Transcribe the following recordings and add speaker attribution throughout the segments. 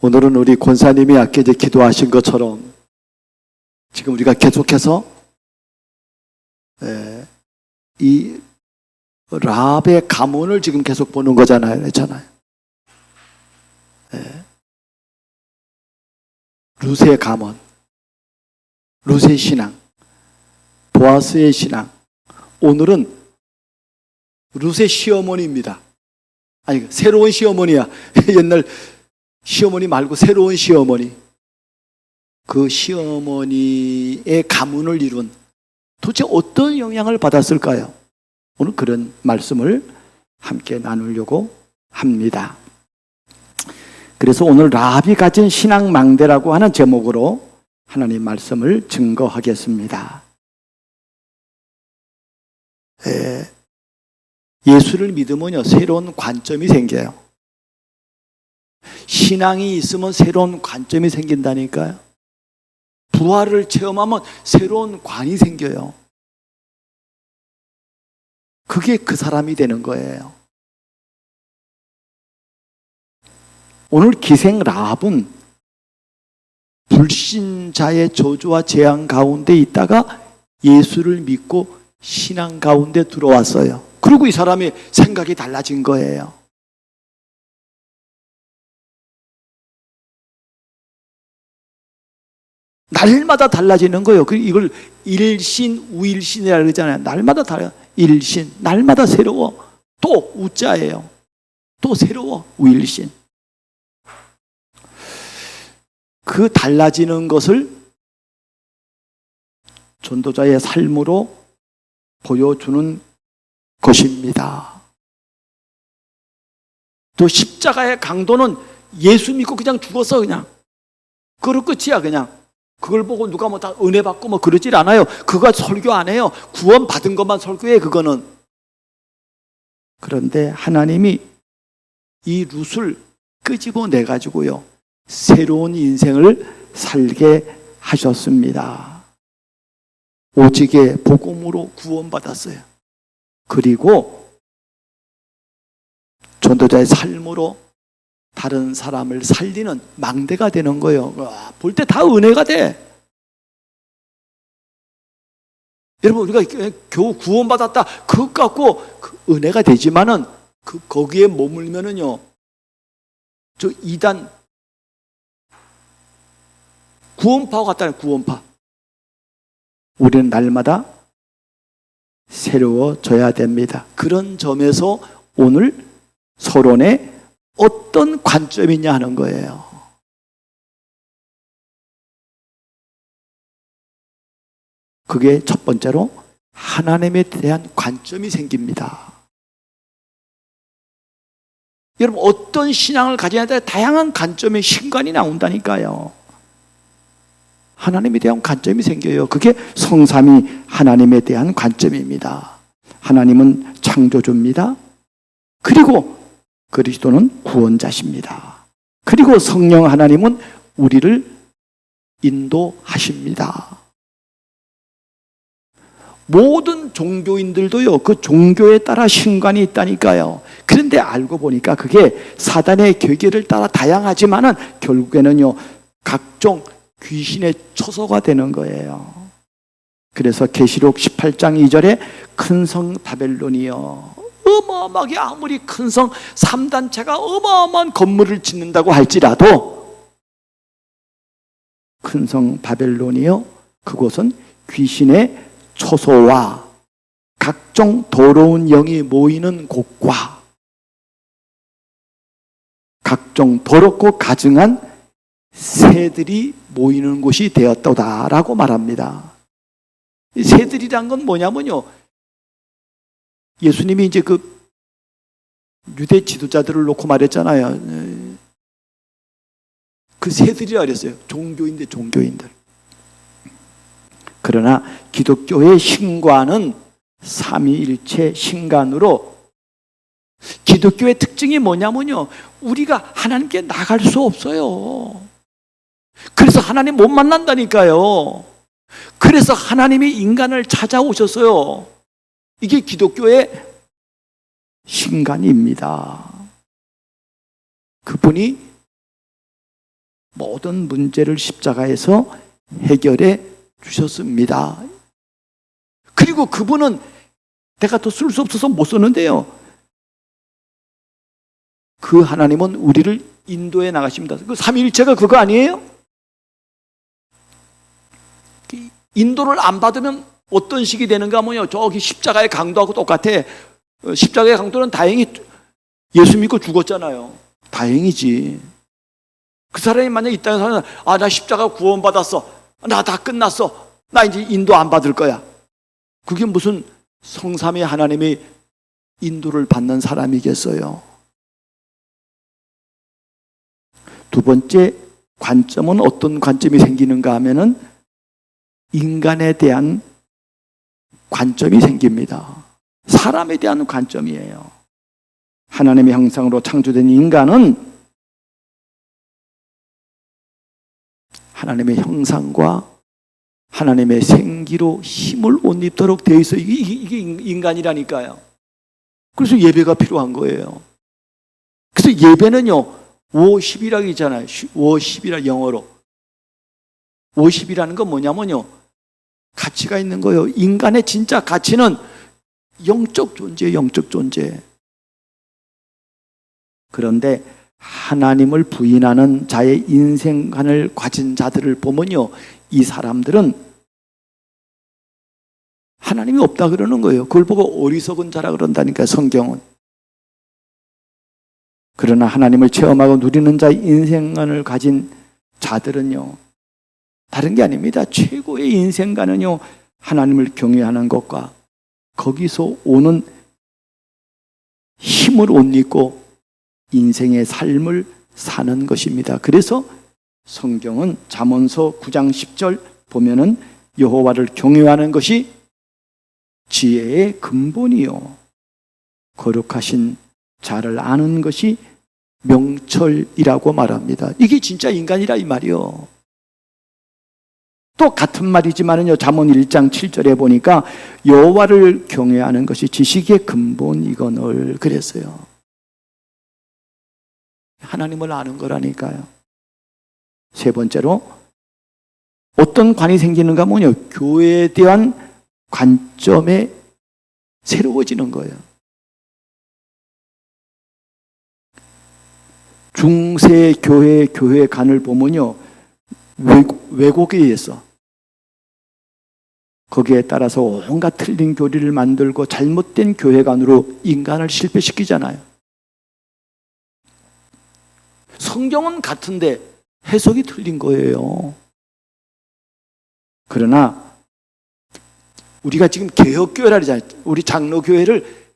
Speaker 1: 오늘은 우리 권사님이 아까 이제 기도하신 것처럼 지금 우리가 계속해서 이 라합의 가문을 지금 계속 보는 거잖아요. 그렇잖아요. 룻의 가문, 룻의 신앙, 보아스의 신앙. 오늘은 룻의 시어머니입니다. 아니, 새로운 시어머니야. 옛날 시어머니 말고 새로운 시어머니. 그 시어머니의 가문을 이룬 도대체 어떤 영향을 받았을까요? 오늘 그런 말씀을 함께 나누려고 합니다. 그래서 오늘 라합이 가진 신앙망대라고 하는 제목으로 하나님 말씀을 증거하겠습니다. 예수를 믿으면요, 새로운 관점이 생겨요. 신앙이 있으면 새로운 관점이 생긴다니까요. 부활을 체험하면 새로운 관이 생겨요. 그게 그 사람이 되는 거예요. 오늘 기생 라합은 불신자의 저주와 재앙 가운데 있다가 예수를 믿고 신앙 가운데 들어왔어요. 그리고 이 사람의 생각이 달라진 거예요. 날마다 달라지는 거예요. 이걸 일신, 우일신이라 그러잖아요. 날마다 달라요. 일신, 날마다 새로워. 또 우자예요. 또 새로워. 우일신. 그 달라지는 것을 전도자의 삶으로 보여주는 것입니다. 또 십자가의 강도는 예수 믿고 그냥 죽었어. 그냥 그걸 끝이야. 그냥 그걸 보고 누가 뭐 다 은혜 받고 뭐 그러질 않아요. 그거 설교 안 해요. 구원 받은 것만 설교해. 그거는. 그런데 하나님이 이 룻을 끄집어내 가지고요, 새로운 인생을 살게 하셨습니다. 오직의 복음으로 구원받았어요. 그리고 전도자의 삶으로 다른 사람을 살리는 망대가 되는 거예요. 볼 때 다 은혜가 돼. 여러분, 우리가 겨우 구원받았다 그것 갖고 그 은혜가 되지만은 거기에 머물면은요, 저 이단 구원파 같다는 구원파. 우리는 날마다 새로워져야 됩니다. 그런 점에서 오늘 서론에 어떤 관점이냐 하는 거예요. 그게 첫 번째로 하나님에 대한 관점이 생깁니다. 여러분, 어떤 신앙을 가져야 돼? 다양한 관점의 신관이 나온다니까요. 하나님에 대한 관점이 생겨요. 그게 성삼위 하나님에 대한 관점입니다. 하나님은 창조주입니다. 그리고 그리스도는 구원자십니다. 그리고 성령 하나님은 우리를 인도하십니다. 모든 종교인들도요, 그 종교에 따라 신관이 있다니까요. 그런데 알고 보니까 그게 사단의 계계를 따라 다양하지만은 결국에는요, 각종 귀신의 처소가 되는 거예요. 그래서 계시록 18장 2절에 큰 성 바벨론이요, 어마어마하게 아무리 큰 성 3단체가 어마어마한 건물을 짓는다고 할지라도 큰 성 바벨론이요, 그곳은 귀신의 처소와 각종 더러운 영이 모이는 곳과 각종 더럽고 가증한 새들이 모이는 곳이 되었다라고 말합니다. 새들이란 건 뭐냐면요, 예수님이 이제 그 유대 지도자들을 놓고 말했잖아요. 그 새들이라 그랬어요. 종교인들. 그러나 기독교의 신관은 삼위일체 신관으로, 기독교의 특징이 뭐냐면요, 우리가 하나님께 나갈 수 없어요. 그래서 하나님 못 만난다니까요. 그래서 하나님이 인간을 찾아오셨어요. 이게 기독교의 신관입니다. 그분이 모든 문제를 십자가에서 해결해 주셨습니다. 그리고 그분은 내가 더 쓸 수 없어서 못 썼는데요, 그 하나님은 우리를 인도해 나가십니다. 그 삼위일체가 그거 아니에요? 인도를 안 받으면 어떤 식이 되는가 하면요, 저기 십자가의 강도하고 똑같아. 십자가의 강도는 다행히 예수 믿고 죽었잖아요. 다행이지. 그 사람이 만약 이 땅에 사는, 나 십자가 구원받았어, 나 다 끝났어, 나 이제 인도 안 받을 거야, 그게 무슨 성삼위 하나님의 인도를 받는 사람이겠어요? 두 번째 관점은 어떤 관점이 생기는가 하면은 인간에 대한 관점이 생깁니다. 사람에 대한 관점이에요. 하나님의 형상으로 창조된 인간은 하나님의 형상과 하나님의 생기로 힘을 옷 입도록 되어 있어. 이게 인간이라니까요. 그래서 예배가 필요한 거예요. 그래서 예배는요, 워십이라고 있잖아요. 워십이라, 영어로. 워십이라는 건 뭐냐면요, 가치가 있는 거예요. 인간의 진짜 가치는 영적 존재예요. 영적 존재. 그런데 하나님을 부인하는 자의 인생관을 가진 자들을 보면요, 이 사람들은 하나님이 없다 그러는 거예요. 그걸 보고 어리석은 자라 그런다니까, 성경은. 그러나 하나님을 체험하고 누리는 자의 인생관을 가진 자들은요, 다른 게 아닙니다. 최고의 인생관은요, 하나님을 경외하는 것과 거기서 오는 힘을 옷 입고 인생의 삶을 사는 것입니다. 그래서 성경은 잠언서 9장 10절 보면은 여호와를 경외하는 것이 지혜의 근본이요, 거룩하신 자를 아는 것이 명철이라고 말합니다. 이게 진짜 인간이라 이 말이요. 또 같은 말이지만은요, 잠언 1장 7절에 보니까 여호와를 경외하는 것이 지식의 근본이거늘 그랬어요. 하나님을 아는 거라니까요. 세 번째로 어떤 관이 생기는가 하면요, 교회에 대한 관점에 새로워지는 거예요. 중세 교회관을 보면요, 왜곡에 의해서 거기에 따라서 온갖 틀린 교리를 만들고 잘못된 교회관으로 인간을 실패시키잖아요. 성경은 같은데 해석이 틀린 거예요. 그러나 우리가 지금 개혁교회라 그러잖아요. 우리 장로교회를,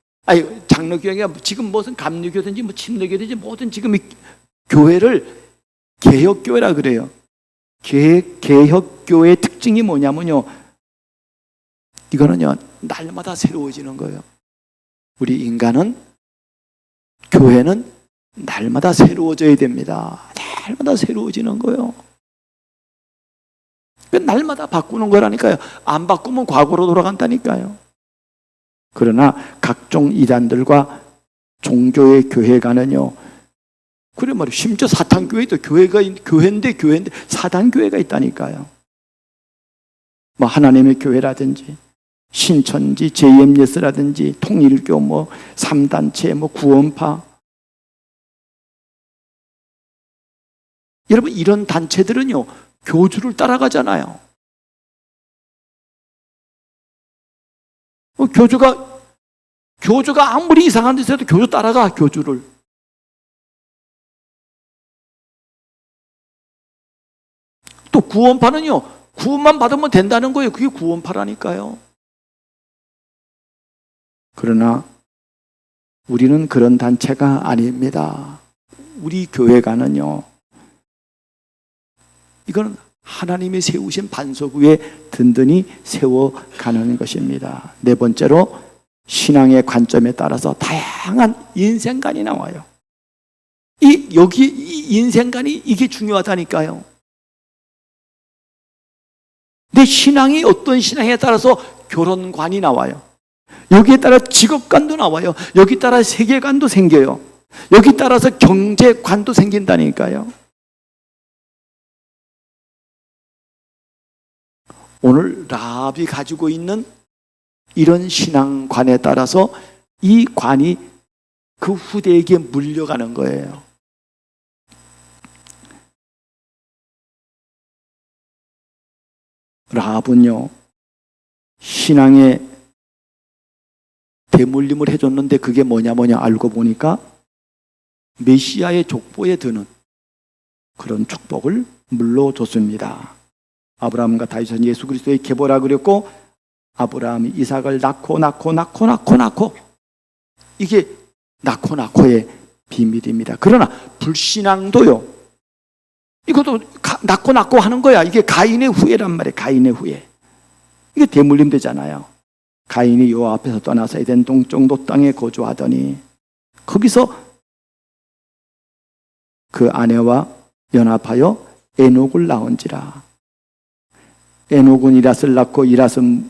Speaker 1: 장로교회가 지금 무슨 감리교든지 뭐 침례교든지 뭐든 지금 이 교회를 개혁교회라 그래요. 개혁교회의 특징이 뭐냐면요, 이거는요, 날마다 새로워지는 거예요. 우리 인간은, 교회는 날마다 새로워져야 됩니다. 날마다 새로워지는 거예요. 날마다 바꾸는 거라니까요. 안 바꾸면 과거로 돌아간다니까요. 그러나 각종 이단들과 종교의 교회가는요, 그래 말이에요. 심지어 사탄교회도 교회인데 사탄교회가 있다니까요. 뭐 하나님의 교회라든지 신천지, JMS라든지 통일교, 뭐 3단체, 뭐 구원파. 여러분, 이런 단체들은요, 교주를 따라가잖아요. 교주가 아무리 이상한 짓을 해도 교주 따라가, 교주를. 또 구원파는요, 구원만 받으면 된다는 거예요. 그게 구원파라니까요. 그러나 우리는 그런 단체가 아닙니다. 우리 교회가는요, 이거는 하나님이 세우신 반석 위에 든든히 세워가는 것입니다. 네 번째로 신앙의 관점에 따라서 다양한 인생관이 나와요. 이 인생관이 이게 중요하다니까요. 내 신앙이 어떤 신앙에 따라서 결혼관이 나와요. 여기에 따라 직업관도 나와요. 여기 따라 세계관도 생겨요. 여기 따라서 경제관도 생긴다니까요. 오늘 라합이 가지고 있는 이런 신앙관에 따라서 이 관이 그 후대에게 물려가는 거예요. 라합은요, 신앙에 대물림을 해줬는데 그게 뭐냐 알고 보니까 메시아의 족보에 드는 그런 축복을 물러줬습니다. 아브라함과 다윗은 예수 그리스도의 계보라 그랬고, 아브라함이 이삭을 낳고 이게 낳고의 비밀입니다. 그러나 불신앙도요, 이것도 낳고 하는 거야. 이게 가인의 후예란 말이에요. 가인의 후예. 이게 대물림 되잖아요. 가인이 여호와 앞에서 떠나서 에덴 동쪽 땅에 거주하더니 거기서 그 아내와 연합하여 에녹을 낳은지라. 에녹은 이랏을 낳고 이랏은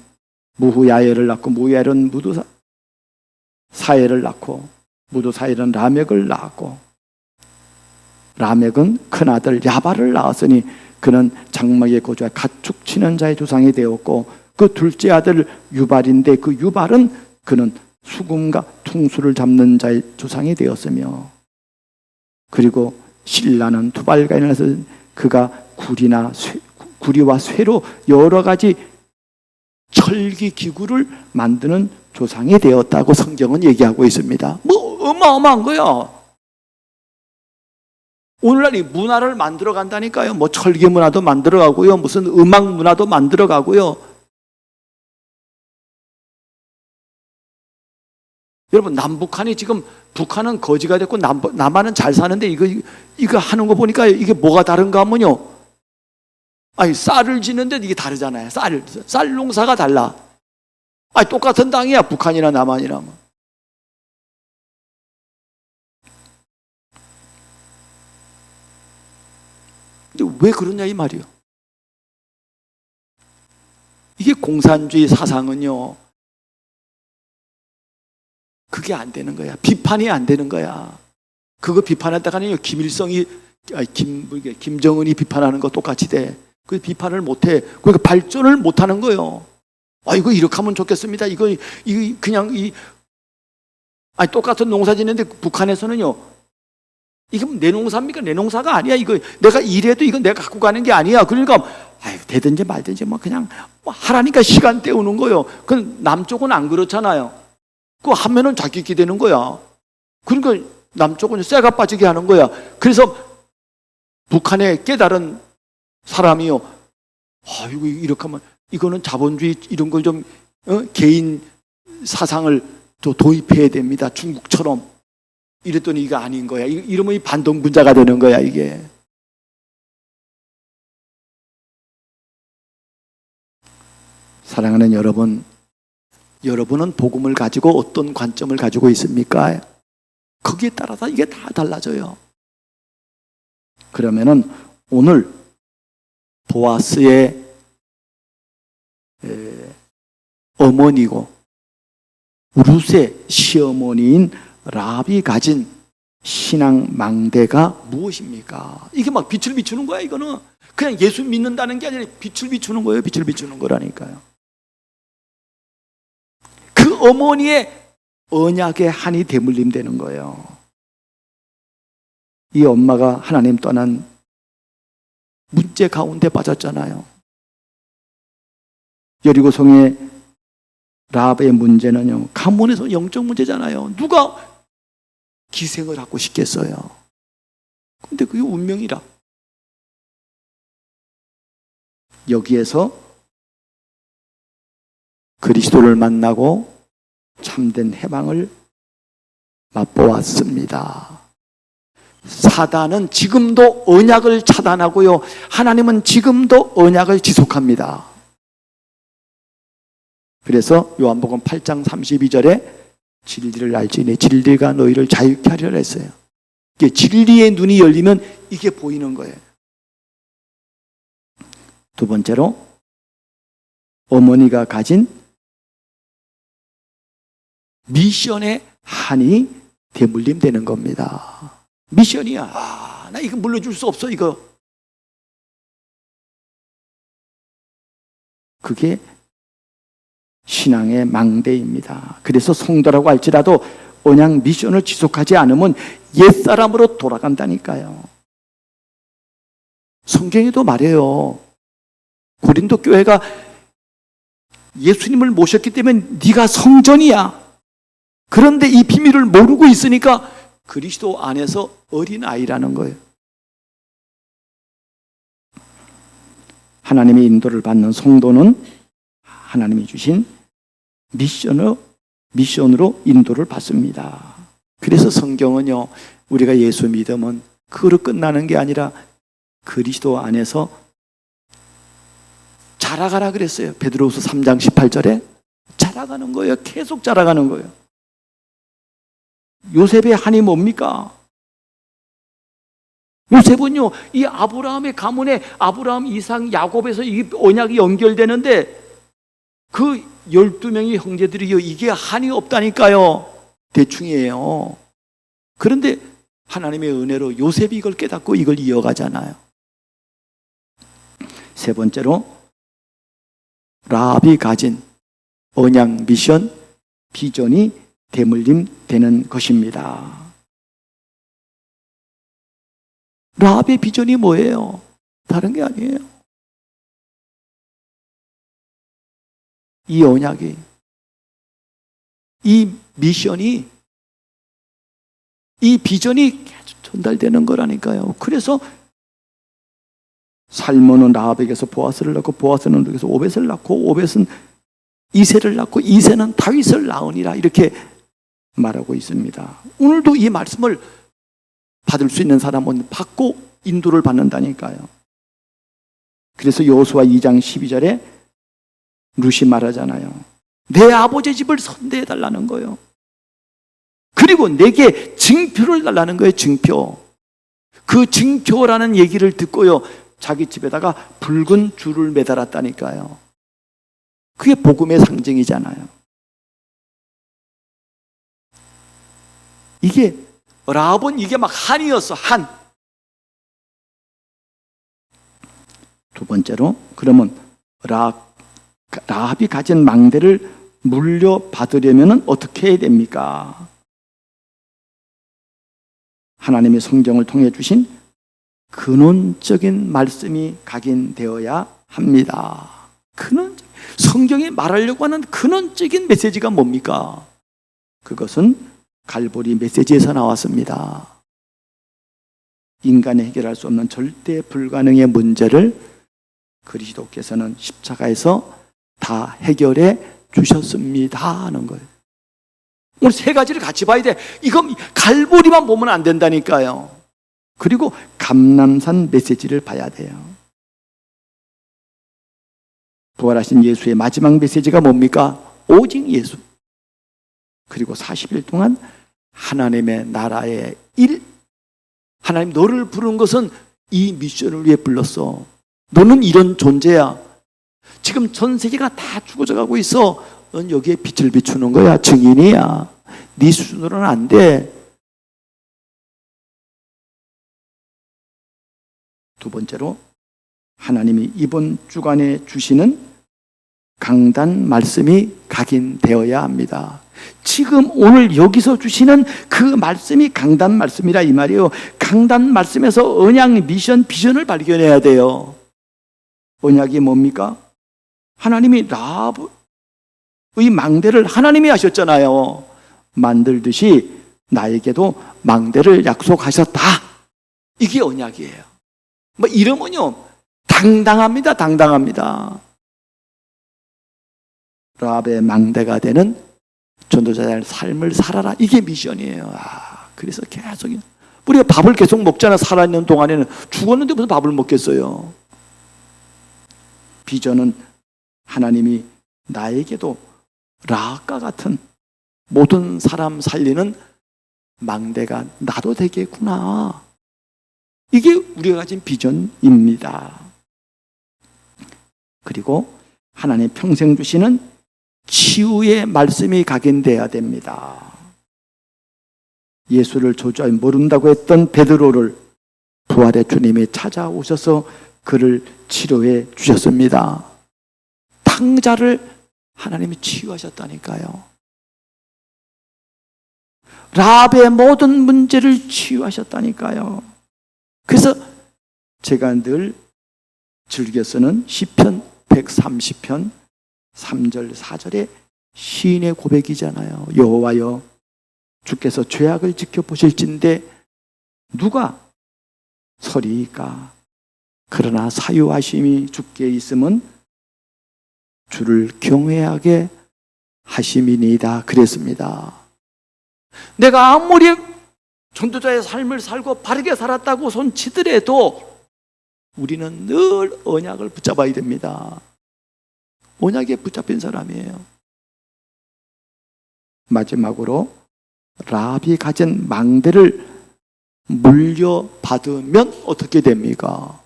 Speaker 1: 무후야엘을 낳고 무후야엘은 무두사엘을 낳고 무두사엘은 라멕을 낳았고 라멕은 큰아들 야발을 낳았으니 그는 장막에 거주해 가축 치는 자의 조상이 되었고 그 둘째 아들 유발인데 그 유발은 그는 수금과 퉁수를 잡는 자의 조상이 되었으며 그리고 실라는 투발가인에서 그가 구리와 쇠로 여러 가지 철기 기구를 만드는 조상이 되었다고 성경은 얘기하고 있습니다. 뭐 어마어마한 거야. 오늘날 이 문화를 만들어 간다니까요. 뭐 철기 문화도 만들어 가고요. 무슨 음악 문화도 만들어 가고요. 여러분, 남북한이 지금 북한은 거지가 됐고 남한은 잘 사는데 이거 하는 거 보니까 이게 뭐가 다른가 하면요. 아니, 쌀을 짓는데 이게 다르잖아요. 쌀 농사가 달라. 아니, 똑같은 땅이야. 북한이나 남한이나. 근데 왜 그러냐 이 말이에요. 이게 공산주의 사상은요, 그게 안 되는 거야. 비판이 안 되는 거야. 그거 비판했다가는요, 김정은이 비판하는 거 똑같이 돼. 그 비판을 못 해. 그러니까 발전을 못 하는 거예요. 아, 이거 이렇게 하면 좋겠습니다. 이거 그냥 아니, 똑같은 농사 짓는데 북한에서는요, 이게 내 농사입니까? 내 농사가 아니야. 이거 내가 일해도 이건 내가 갖고 가는 게 아니야. 그러니까 아유, 되든지 말든지 뭐 그냥 하라니까 시간 때우는 거예요. 그 남쪽은 안 그렇잖아요. 그거 하면은 자기끼 되는 거야. 그러니까 남쪽은 쇠가 빠지게 하는 거야. 그래서 북한에 깨달은 사람이요, 이거 이렇게 하면 이거는 자본주의 이런 걸 좀 개인 사상을 또 도입해야 됩니다. 중국처럼. 이랬더니 이거 아닌 거야. 이러면 이 반동분자가 되는 거야, 이게. 사랑하는 여러분, 여러분은 복음을 가지고 어떤 관점을 가지고 있습니까? 거기에 따라서 이게 다 달라져요. 그러면은 오늘 보아스의 어머니고 룻의 시어머니인 라합이 가진 신앙 망대가 무엇입니까? 이게 막 빛을 비추는 거야. 이거는 그냥 예수 믿는다는 게 아니라 빛을 비추는 거예요. 빛을 비추는 거라니까요. 그 어머니의 언약의 한이 대물림 되는 거예요. 이 엄마가 하나님 떠난 문제 가운데 빠졌잖아요. 여리고성의 라합의 문제는요, 가문에서 영적 문제잖아요. 누가 기생을 하고 싶겠어요? 근데 그게 운명이라. 여기에서 그리스도를 만나고 참된 해방을 맛보았습니다. 사단은 지금도 언약을 차단하고요, 하나님은 지금도 언약을 지속합니다. 그래서 요한복음 8장 32절에 진리를 알지 내 진리가 너희를 자유케 하리라 했어요. 이게 진리의 눈이 열리면 이게 보이는 거예요. 두 번째로 어머니가 가진 미션의 한이 대물림 되는 겁니다. 미션이야. 나 이거 물려줄 수 없어, 이거. 그게 신앙의 망대입니다. 그래서 성도라고 할지라도 언약 미션을 지속하지 않으면 옛사람으로 돌아간다니까요. 성경에도 말해요. 고린도 교회가 예수님을 모셨기 때문에 네가 성전이야. 그런데 이 비밀을 모르고 있으니까 그리스도 안에서 어린아이라는 거예요. 하나님의 인도를 받는 성도는 하나님이 주신 미션으로 인도를 받습니다. 그래서 성경은요, 우리가 예수 믿으면 그로 끝나는 게 아니라 그리스도 안에서 자라가라 그랬어요. 베드로후서 3장 18절에 자라가는 거예요. 계속 자라가는 거예요. 요셉의 한이 뭡니까? 요셉은요, 이 아브라함의 가문에 아브라함, 이삭, 야곱에서 이 언약이 연결되는데 그 12명의 형제들이요, 이게 한이 없다니까요. 대충이에요. 그런데 하나님의 은혜로 요셉이 이걸 깨닫고 이걸 이어가잖아요. 세 번째로 라합이 가진 언약 미션, 비전이 대물림 되는 것입니다. 라합의 비전이 뭐예요? 다른 게 아니에요. 이 언약이, 이 미션이, 이 비전이 계속 전달되는 거라니까요. 그래서 살몬은 라합에게서 보아스를 낳고, 보아스는 누구에게서 오벳을 낳고, 오벳은 이새를 낳고, 이새는 다윗을 낳으니라, 이렇게 말하고 있습니다. 오늘도 이 말씀을 받을 수 있는 사람은 받고 인도를 받는다니까요. 그래서 여호수아 2장 12절에 룻이 말하잖아요. 내 아버지 집을 선대해 달라는 거예요. 그리고 내게 증표를 달라는 거예요. 증표. 그 증표라는 얘기를 듣고요, 자기 집에다가 붉은 줄을 매달았다니까요. 그게 복음의 상징이잖아요. 이게 라합은 이게 막 한이었어. 한. 두 번째로, 그러면 라합이 가진 망대를 물려받으려면 어떻게 해야 됩니까? 하나님의 성경을 통해 주신 근원적인 말씀이 각인되어야 합니다. 성경이 말하려고 하는 근원적인 메시지가 뭡니까? 그것은 갈보리 메시지에서 나왔습니다. 인간이 해결할 수 없는 절대 불가능의 문제를 그리스도께서는 십자가에서 다 해결해 주셨습니다 하는 거예요. 오늘 세 가지를 같이 봐야 돼. 이건 갈보리만 보면 안 된다니까요. 그리고 감람산 메시지를 봐야 돼요. 부활하신 예수의 마지막 메시지가 뭡니까? 오직 예수. 그리고 40일 동안 하나님의 나라의 일, 하나님 너를 부른 것은 이 미션을 위해 불렀어. 너는 이런 존재야. 지금 전 세계가 다 죽어져 가고 있어. 넌 여기에 빛을 비추는 거야. 증인이야. 네 수준으로는 안 돼. 두 번째로, 하나님이 이번 주간에 주시는 강단 말씀이 각인되어야 합니다. 지금 오늘 여기서 주시는 그 말씀이 강단 말씀이라 이 말이에요. 강단 말씀에서 언약, 미션, 비전을 발견해야 돼요. 언약이 뭡니까? 하나님이 라합의 망대를 하나님이 하셨잖아요. 만들듯이 나에게도 망대를 약속하셨다. 이게 언약이에요. 뭐 이러면요, 당당합니다. 당당합니다. 라합의 망대가 되는 전도자의 삶을 살아라. 이게 미션이에요. 그래서 계속 우리가 밥을 계속 먹잖아. 살아있는 동안에는. 죽었는데 무슨 밥을 먹겠어요. 비전은 하나님이 나에게도 라합과 같은 모든 사람 살리는 망대가 나도 되겠구나. 이게 우리가 가진 비전입니다. 그리고 하나님 평생 주시는 치유의 말씀이 각인돼야 됩니다. 예수를 도저히 모른다고 했던 베드로를 부활의 주님이 찾아오셔서 그를 치료해 주셨습니다. 다 황자를 하나님이 치유하셨다니까요. 라합의 모든 문제를 치유하셨다니까요. 그래서 제가 늘 즐겨 쓰는 시편 130편 3절 4절의 시인의 고백이잖아요. 여호와여, 주께서 죄악을 지켜보실진데 누가 서리이까? 그러나 사유하심이 주께 있음은 주를 경외하게 하심이니이다. 그랬습니다. 내가 아무리 전도자의 삶을 살고 바르게 살았다고 손치더라도 우리는 늘 언약을 붙잡아야 됩니다. 언약에 붙잡힌 사람이에요. 마지막으로 라합이 가진 망대를 물려받으면 어떻게 됩니까?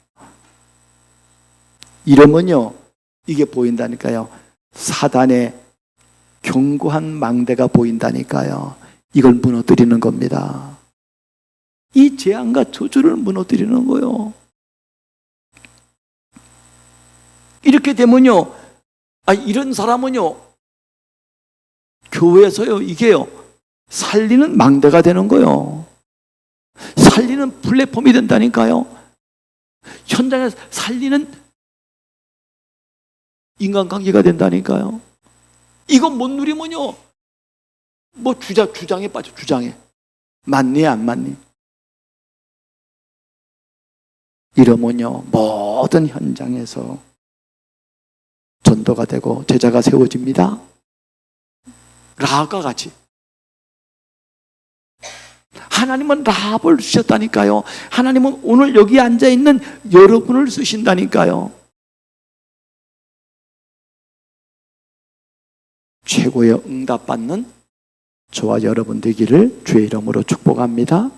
Speaker 1: 이러면요, 이게 보인다니까요. 사단의 견고한 망대가 보인다니까요. 이걸 무너뜨리는 겁니다. 이 재앙과 저주를 무너뜨리는 거예요. 이렇게 되면요, 이런 사람은요, 교회에서요, 이게요, 살리는 망대가 되는 거예요. 살리는 플랫폼이 된다니까요. 현장에서 살리는 인간관계가 된다니까요. 이거 못 누리면요, 뭐 주장에 빠져, 주장에. 맞니, 안 맞니? 이러면요, 모든 현장에서 전도가 되고 제자가 세워집니다. 라합과 같이. 하나님은 라합을 쓰셨다니까요. 하나님은 오늘 여기 앉아있는 여러분을 쓰신다니까요. 최고의 응답받는 저와 여러분 되기를 주의 이름으로 축복합니다.